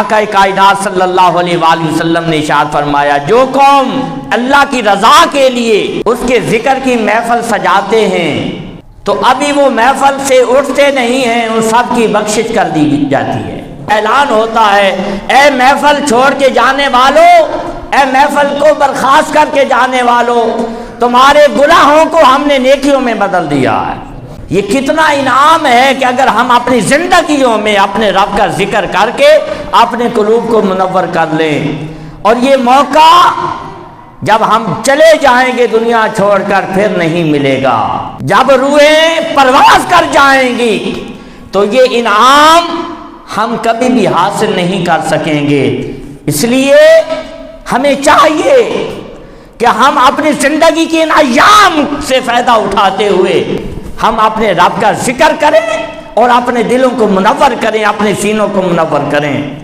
आका कायनात सल्लल्लाहु अलैहि वसल्लम ने इरशाद फरमाया, जो कौम अल्लाह की रजा के लिए उसके जिक्र की महफिल सजाते हैं तो अभी वो महफिल से उठते नहीं हैं, उन सब की बख्शिश कर दी जाती है। ऐलान होता है, ए महफिल छोड़ के जाने वालों, ए महफिल को बर्खास्त करके जाने वालों, तुम्हारे गुनाहों को हमने नेकियों में बदल दिया है। ये कितना इनाम है कि अगर हम अपनी जिंदगियों में अपने रब का जिक्र करके अपने कुलूब को मुनव्वर कर लें, और ये मौका जब हम चले जाएंगे दुनिया छोड़कर फिर नहीं मिलेगा। जब रूहें परवाज कर जाएंगी तो ये इनाम हम कभी भी हासिल नहीं कर सकेंगे। इसलिए हमें चाहिए कि हम अपनी जिंदगी के इन अय्याम से फायदा उठाते हुए हम अपने रब का जिक्र करें और अपने दिलों को मुनव्वर करें, अपने सीनों को मुनव्वर करें।